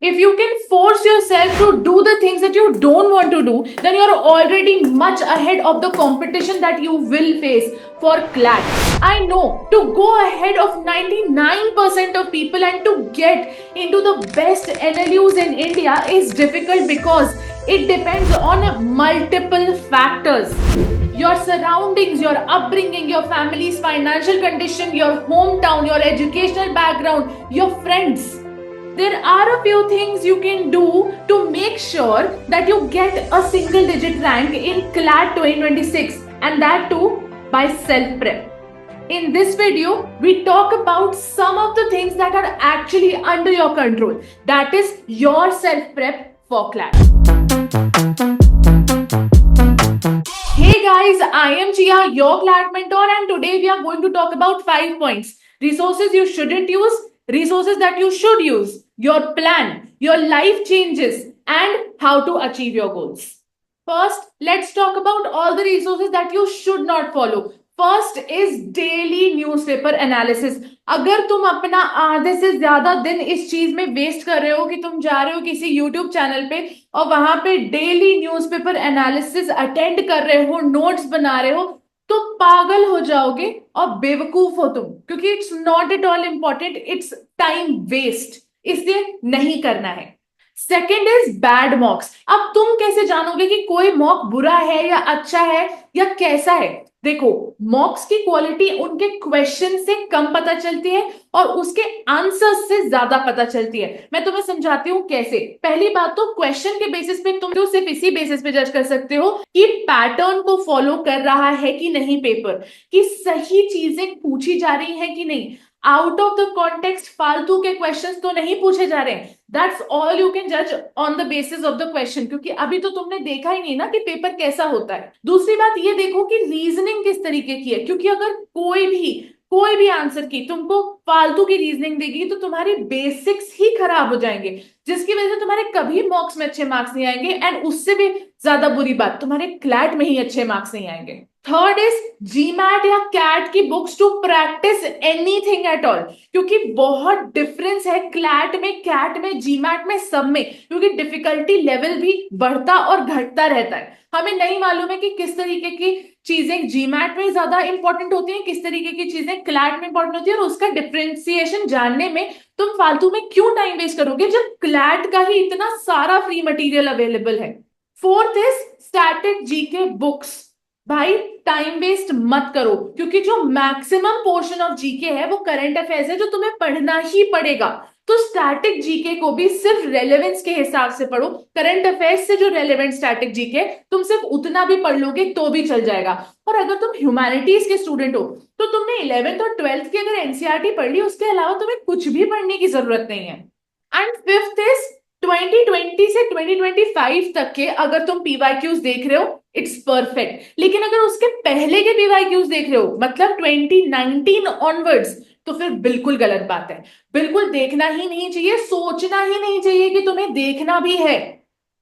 If you can force yourself to do the things that you don't want to do, then you're already much ahead of the competition that you will face for CLAT. I know to go ahead of 99% of people and to get into the best NLUs in India is difficult because it depends on multiple factors: your surroundings, your upbringing, your family's financial condition, your hometown, your educational background, your friends. There are a few things you can do to make sure that you get a single digit rank in CLAT 2026, and that too by self prep. In this video, we talk about some of the things that are actually under your control. That is your self prep for CLAT. Hey guys, I am Chia, your CLAT mentor, and today we are going to talk about 5 points: resources you shouldn't use, resources that you should use, your plan, your life changes, and how to achieve your goals. First, let's talk about all the resources that you should not follow. First is daily newspaper analysis. अगर तुम अपना आधे से ज्यादा दिन इस चीज में वेस्ट कर रहे हो कि तुम जा रहे हो किसी यूट्यूब चैनल पे और वहां पे डेली न्यूज़पेपर एनालिसिस अटेंड कर रहे हो, नोट्स बना रहे हो, तो पागल हो जाओगे और बेवकूफ हो तुम, क्योंकि it's not at all important, it's time waste, इसलिए नहीं करना है. Second is bad mocks. अब तुम कैसे जानोगे कि कोई मॉक बुरा है या अच्छा है या कैसा है? देखो, मॉक्स की क्वालिटी उनके क्वेश्चन से कम पता चलती है और उसके आंसर्स से ज्यादा पता चलती है. मैं तुम्हें समझाती हूँ कैसे. पहली बात तो क्वेश्चन के बेसिस पे तुम तो सिर्फ इसी बेसिस पे जज कर सकते हो कि पैटर्न को फॉलो कर रहा है कि नहीं पेपर, कि सही चीजें पूछी जा रही हैं कि नहीं, आउट ऑफ द कॉन्टेक्स्ट फालतू के क्वेश्चंस तो नहीं पूछे जा रहे हैं. दैट्स ऑल यू कैन जज on the basis of the question, क्योंकि अभी तो तुमने देखा ही नहीं ना कि पेपर कैसा होता है. दूसरी बात ये देखो कि रीजनिंग किस तरीके की है, क्योंकि अगर कोई भी आंसर की तुमको फालतू की रीजनिंग देगी तो तुम्हारी बेसिक्स ही खराब हो जाएंगे, जिसकी वजह से तुम्हारे कभी मॉक्स में अच्छे मार्क्स नहीं आएंगे, एंड उससे भी ज्यादा बुरी बात, तुम्हारे क्लैट में ही अच्छे मार्क्स नहीं आएंगे. थर्ड इज जीमैट या कैट की books to practice anything at all, क्योंकि बहुत डिफरेंस है क्लैट में, कैट में, जीमैट में, सब में, क्योंकि डिफिकल्टी लेवल भी बढ़ता और घटता रहता है. हमें नहीं मालूम है कि किस तरीके की चीजें जीमैट में ज्यादा इंपॉर्टेंट होती हैं, किस तरीके की चीजें क्लैट में इंपॉर्टेंट होती है, और उसका डिफरेंशिएशन जानने में तुम फालतू में क्यों टाइम वेस्ट करोगे जब क्लैट का ही इतना सारा फ्री मटेरियल अवेलेबल है. Fourth is static GK books. भाई टाइम वेस्ट मत करो, क्योंकि जो मैक्सिमम पोर्शन ऑफ जीके है वो करंट अफेयर्स है जो तुम्हें पढ़ना ही पड़ेगा. तो स्टैटिक जीके को भी सिर्फ रेलेवेंस के हिसाब से पढ़ो. करंट अफेयर्स से जो रेलेवेंट स्टैटिक जीके तुम सिर्फ उतना भी पढ़ लोगे तो भी चल जाएगा. और अगर तुम ह्यूमैनिटीज के स्टूडेंट हो तो तुमने 11th और 12th की अगर एनसीईआरटी पढ़ ली, उसके अलावा तुम्हें कुछ भी पढ़ने की जरूरत नहीं है. एंड फिफ्थ इज 2020 से 2025 तक के अगर तुम पीवाईक्यूज देख रहे हो, इट्स परफेक्ट. लेकिन अगर उसके पहले के पीवाईक्यूज देख रहे हो, मतलब 2019 ऑनवर्ड्स, तो फिर बिल्कुल गलत बात है. बिल्कुल देखना ही नहीं चाहिए, सोचना ही नहीं चाहिए कि तुम्हें देखना भी है.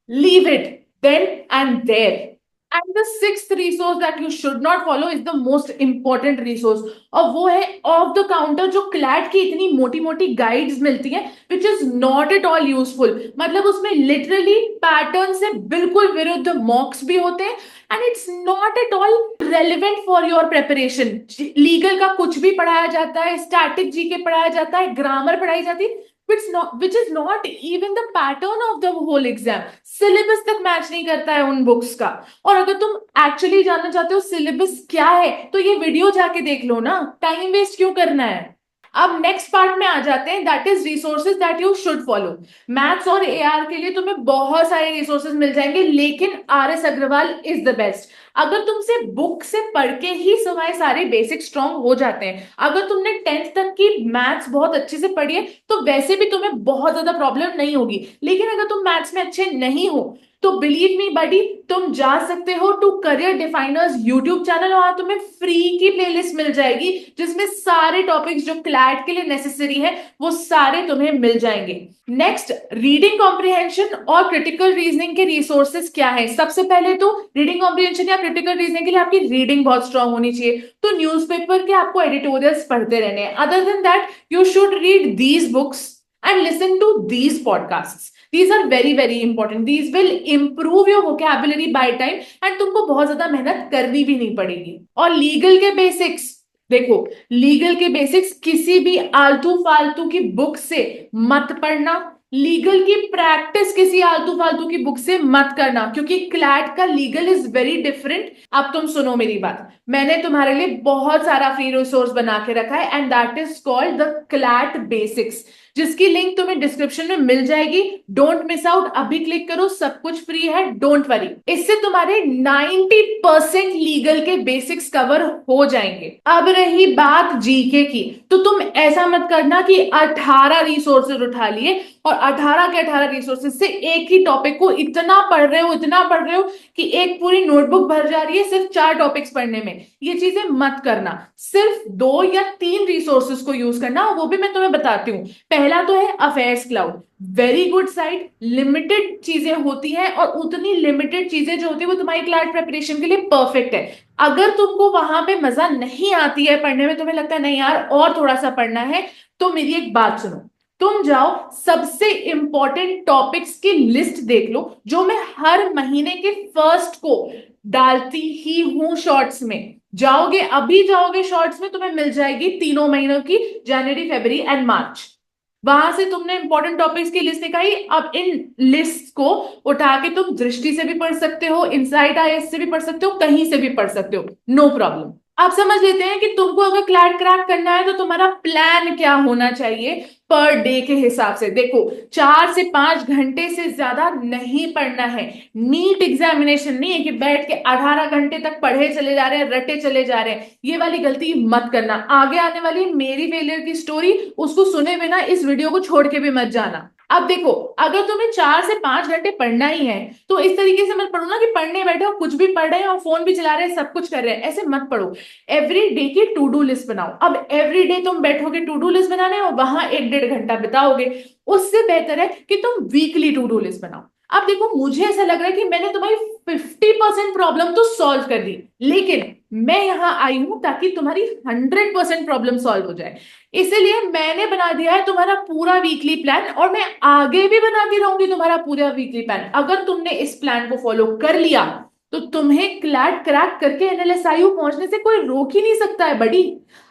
Leave it then and there. And the sixth resource that you should not follow is the most important resource, और वो है ऑफ द काउंटर जो क्लैट की इतनी मोटी मोटी गाइड्स मिलती हैं, which is not at all useful. मतलब उसमें लिटरली पैटर्न से बिल्कुल विरुद्ध मॉक्स भी होते हैं, and it's not at all relevant for your preparation. Legal का कुछ भी पढ़ाया जाता है, स्टैटिक जीके पढ़ाया जाता है, ग्रामर पढ़ाई जाती है, which is not even the pattern of the whole exam. Syllabus तक मैच नहीं करता है उन बुक्स का. और अगर तुम एक्चुअली जानना चाहते हो सिलेबस क्या है, तो ये वीडियो जाके देख लो ना, टाइम वेस्ट क्यों करना है. अब नेक्स्ट पार्ट में आ जाते हैं, that is resources that you should follow. Maths और एआर के लिए तुम्हें बहुत सारे रिसोर्सेज मिल जाएंगे, लेकिन RS Agarwal is the best. अगर तुमसे बुक से पढ़ के ही सवाए सारे बेसिक स्ट्रॉन्ग हो जाते हैं, अगर तुमने 10th तक की मैथ्स बहुत अच्छे से पढ़ी है तो वैसे भी तुम्हें बहुत ज्यादा प्रॉब्लम नहीं होगी. लेकिन अगर तुम मैथ्स में अच्छे नहीं हो तो बिलीव मी बडी, तुम जा सकते हो टू करियर डिफाइनर्स यूट्यूब चैनल, और तुम्हें फ्री की प्लेलिस्ट मिल जाएगी जिसमें सारे टॉपिक्स जो क्लैट के लिए नेसेसरी है वो सारे तुम्हें मिल जाएंगे. नेक्स्ट, रीडिंग कॉम्प्रिहेंशन और क्रिटिकल रीजनिंग के रिसोर्सेज क्या है. सबसे पहले तो रीडिंग कॉम्प्रिहेंशन या क्रिटिकल रीजनिंग के लिए आपकी रीडिंग बहुत स्ट्रांग होनी चाहिए, तो न्यूज़पेपर के आपको एडिटोरियल्स पढ़ते रहने हैं. Other than that you should read these books and listen to these podcasts. These are very very important. These will improve your vocabulary by time and तुमको बहुत ज्यादा मेहनत करनी भी नहीं पड़ेगी. और लीगल के बेसिक्स, देखो लीगल के बेसिक्स किसी भी आलतू फालतू की बुक से मत पढ़ना. लीगल की प्रैक्टिस किसी आलतू फालतू की बुक से मत करना, क्योंकि क्लैट का लीगल इज वेरी डिफरेंट. अब तुम सुनो मेरी बात. मैंने तुम्हारे लिए बहुत सारा फ्री रिसोर्स बना के रखा है and that is called the CLAT basics, जिसकी लिंक तुम्हें डिस्क्रिप्शन में मिल जाएगी. डोंट मिस आउट, अभी क्लिक करो, सब कुछ फ्री है, डोंट वरी. इससे तुम्हारे 90% लीगल के बेसिक्स कवर हो जाएंगे. अब रही बात जीके की, तो तुम ऐसा मत करना कि 18 रिसोर्सेज उठा लिए और 18 के 18 रिसोर्सेज से एक ही टॉपिक को इतना पढ़ रहे हो, इतना पढ़ रहे हो कि एक पूरी नोटबुक भर जा रही है सिर्फ 4 टॉपिक्स पढ़ने में. ये चीजें मत करना. सिर्फ 2 या 3 रिसोर्सेज को यूज करना, वो भी मैं तुम्हें बताती हूँ. पहला तो है affairs cloud, very good site. Limited चीजें होती हैं और उतनी लिमिटेड चीजें जो होती है वो तुम्हारी क्लास प्रिपरेशन के लिए परफेक्ट है. अगर तुमको वहां पे मजा नहीं आती है पढ़ने में, तुम्हें लगता है नहीं यार और थोड़ा सा पढ़ना है, तो मेरी एक बात सुनो. तुम जाओ सबसे इंपॉर्टेंट टॉपिक्स की लिस्ट देख लो, जो मैं हर महीने के फर्स्ट को डालती ही हूं शॉर्ट्स में. जाओगे, अभी जाओगे शॉर्ट्स में, तुम्हें मिल जाएगी तीनों महीनों की, जनवरी फरवरी एंड मार्च. वहां से तुमने इंपॉर्टेंट टॉपिक्स की लिस्ट निकाली. अब इन लिस्ट को उठा के तुम दृष्टि से भी पढ़ सकते हो, इनसाइट आईएएस से भी पढ़ सकते हो, कहीं से भी पढ़ सकते हो, नो प्रॉब्लम. आप समझ लेते हैं कि तुमको अगर क्लैट क्रैक करना है तो तुम्हारा प्लान क्या होना चाहिए पर डे के हिसाब से. देखो 4 से 5 घंटे से ज्यादा नहीं पढ़ना है. नीट एग्जामिनेशन नहीं है कि बैठ के 18 घंटे तक पढ़े चले जा रहे हैं, रटे चले जा रहे हैं. ये वाली गलती मत करना. आगे आने वाली मेरी फेलियर की स्टोरी, उसको सुने बिना इस वीडियो को छोड़ के भी मत जाना. अब देखो, अगर तुम्हें 4 से 5 घंटे पढ़ना ही है तो इस तरीके से मत पढ़ो ना कि पढ़ने बैठे हो, कुछ भी पढ़ रहे हैं और फोन भी चला रहे हैं, सब कुछ कर रहे हैं. ऐसे मत पढ़ो. एवरी डे की टू डू लिस्ट बनाओ. अब एवरी डे तुम बैठोगे टू डू लिस्ट बनाने और वहां 1-1.5 घंटा बिताओगे. उससे बेहतर है कि तुम वीकली टू डू लिस्ट बनाओ. अब देखो, मुझे ऐसा लग रहा है कि मैंने तुम्हारी 50% प्रॉब्लम तो सॉल्व कर दी, लेकिन मैं यहां आई हूं ताकि तुम्हारी 100% प्रॉब्लम सॉल्व हो जाए. इसीलिए मैंने बना दिया है तुम्हारा पूरा वीकली प्लान, और मैं आगे भी बनाती रहूंगी तुम्हारा पूरा वीकली प्लान. अगर तुमने इस प्लान को फॉलो कर लिया तो तुम्हें क्लैट क्रैक करके एनएलएसआईयू पहुंचने से कोई रोक ही नहीं सकता है बड़ी.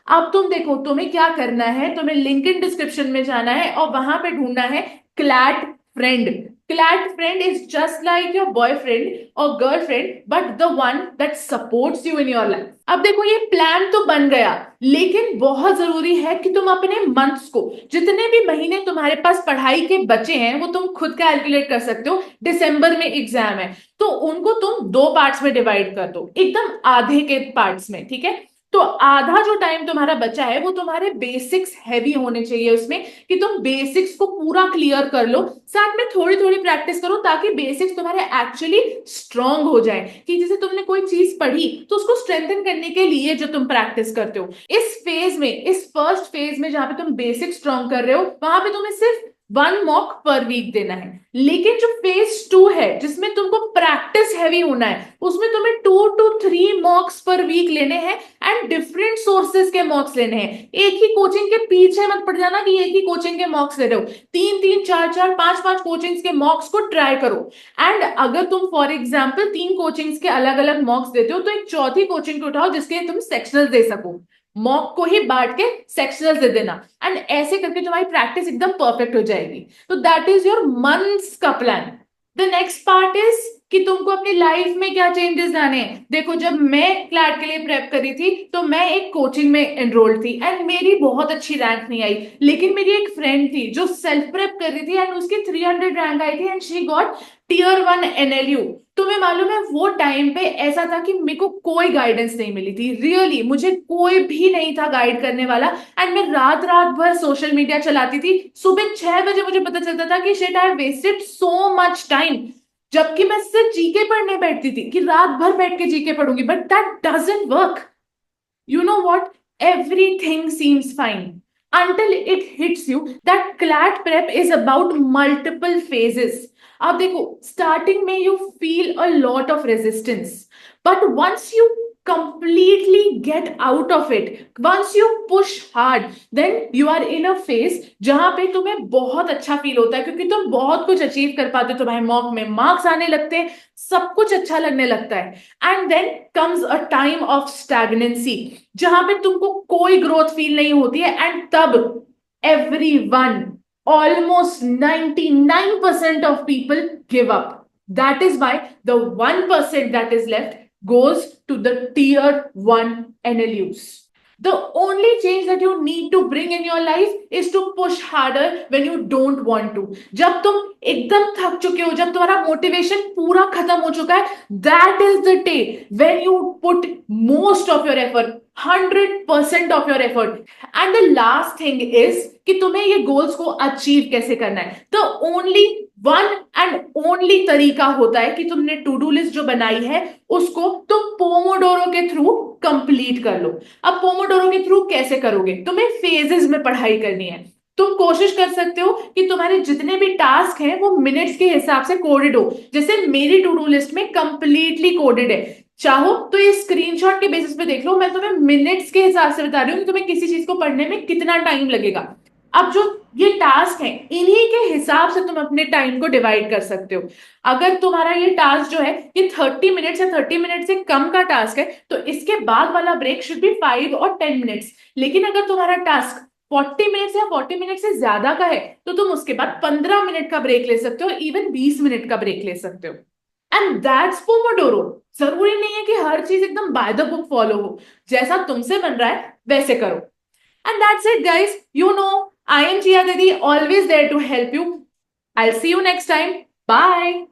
अब तुम देखो, तुम्हें क्या करना है, तुम्हें लिंक इन डिस्क्रिप्शन में जाना है और वहां पे ढूंढना है CLAT friend. CLAT friend is just like your boyfriend और girlfriend, but the one that supports you in your life. अब देखो, ये प्लान तो बन गया, लेकिन बहुत जरूरी है कि तुम अपने मंथ्स को, जितने भी महीने तुम्हारे पास पढ़ाई के बचे हैं वो तुम खुद कैलकुलेट कर सकते हो. दिसंबर में एग्जाम है तो उनको तुम 2 पार्ट्स में डिवाइड कर दो, एकदम आधे के पार्ट्स में, ठीक है. तो आधा जो टाइम तुम्हारा बचा है वो तुम्हारे बेसिक्स हैवी होने चाहिए उसमें, कि तुम बेसिक्स को पूरा क्लियर कर लो. साथ में थोड़ी थोड़ी प्रैक्टिस करो ताकि बेसिक्स तुम्हारे एक्चुअली स्ट्रांग हो जाए, कि जैसे तुमने कोई चीज पढ़ी तो उसको स्ट्रेंथन करने के लिए जो तुम प्रैक्टिस करते हो. इस फेज में, इस फर्स्ट फेज में जहां पे तुम बेसिक स्ट्रांग कर रहे हो, वहां पे तुम्हें सिर्फ 1 मॉक पर वीक देना है. लेकिन जो फेज 2 है, जिसमें तुमको प्रैक्टिस हैवी होना है, उसमें तुम्हें 2 to 3 मॉक्स पर वीक लेने हैं एंड डिफरेंट सोर्सेज के मॉक्स लेने हैं. एक ही कोचिंग के पीछे मत पड़ जाना कि एक ही कोचिंग के मॉक्स ले रहे हो. 3-3, 4-4, 5-5 कोचिंग्स के मॉक्स को ट्राई करो. एंड अगर तुम फॉर एग्जाम्पल 3 कोचिंग्स के अलग अलग मॉक्स देते हो तो एक चौथी कोचिंग को उठाओ जिसके तुम सेक्शनल दे सको. मॉक को ही बांट के सेक्शनल दे देना, एंड ऐसे करके तुम्हारी प्रैक्टिस एकदम परफेक्ट हो जाएगी. तो दैट इज योर मंथ्स का plan. The next part is कि तुमको अपनी लाइफ में क्या चेंजेस लाने हैं. देखो, जब मैं क्लैट के लिए प्रेप करी थी तो मैं एक कोचिंग में एनरोल्ड थी एंड मेरी बहुत अच्छी रैंक नहीं आई, लेकिन मेरी एक फ्रेंड थी जो सेल्फ प्रेप कर रही थी एंड उसकी 300 रैंक आई थी and she got Tier 1 NLU. तुम्हें मालूम है वो टाइम पे ऐसा था कि मेरे को कोई गाइडेंस नहीं मिली थी. रियली मुझे कोई भी नहीं था गाइड करने वाला, एंड मैं रात रात भर सोशल मीडिया चलाती थी. सुबह 6 बजे मुझे पता चलता था कि shit, I wasted so much time, जबकि मैं सिर्फ जीके पढ़ने बैठती थी कि रात भर बैठ के जीके पढ़ूंगी. But that doesn't work. You know what? Everything seems fine until it hits you that CLAT prep is about multiple phases. अब देखो, स्टार्टिंग में you feel a lot of resistance, but once you completely get out of it. Once you push hard, then you are in a phase जहां पे तुम्हें बहुत अच्छा feel होता है, क्योंकि तुम बहुत कुछ अचीव कर पाते हो, तुम्हारे मॉक में मार्क्स आने लगते हैं, सब कुछ अच्छा लगने लगता है. And then comes a time of stagnancy, जहां पे तुमको कोई ग्रोथ फील नहीं होती है. एंड तब everyone, almost 99% of people give up. That is why the 1% that is left goes to the tier 1 NLUs. The only change that you need to bring in your life is to push harder when you don't want to. जब तुम एकदम थक चुके हो, जब तुम्हारा motivation पूरा खत्म हो चुका है, that is the day when you put most of your effort, 100% of your effort. And the last thing is कि तुम्हें ये गोल्स को अचीव कैसे करना है. The only one and only तरीका होता है कि तुमने टू डू लिस्ट जो बनाई है उसको तुम पोमोडोरो के थ्रू कंप्लीट कर लो. अब पोमोडोरो के थ्रू कैसे करोगे? तुम्हें फेजेस में पढ़ाई करनी है. तुम कोशिश कर सकते हो कि तुम्हारे जितने भी टास्क हैं वो मिनट्स के हिसाब से कोडेड हो. जैसे मेरी टू डू लिस्ट में कंप्लीटली कोडेड है. चाहो तो ये स्क्रीनशॉट के बेसिस पे देख लो. मैं तुम्हें मिनट्स के हिसाब से बता रही हूँ कि तुम्हें किसी चीज को पढ़ने में कितना टाइम लगेगा. अब जो ये टास्क है इन्हीं के हिसाब से तुम अपने टाइम को डिवाइड कर सकते हो. अगर तुम्हारा ये टास्क जो है ये 30 मिनट्स या 30 मिनट से कम का टास्क है तो इसके बाद वाला ब्रेक शुड बी 5 और 10 मिनट्स. लेकिन अगर तुम्हारा टास्क 40 मिनट्स या 40 मिनट से ज्यादा का है तो तुम उसके बाद 15 मिनट का ब्रेक ले सकते हो, इवन 20 मिनट का ब्रेक ले सकते हो. And that's Pomodoro. जरूरी नहीं है कि हर चीज एकदम बाय द बुक फॉलो हो. जैसा तुमसे बन रहा है वैसे करो. And that's it, guys. You know, I am Chia Didi, always there to help you. I'll see you next time. Bye.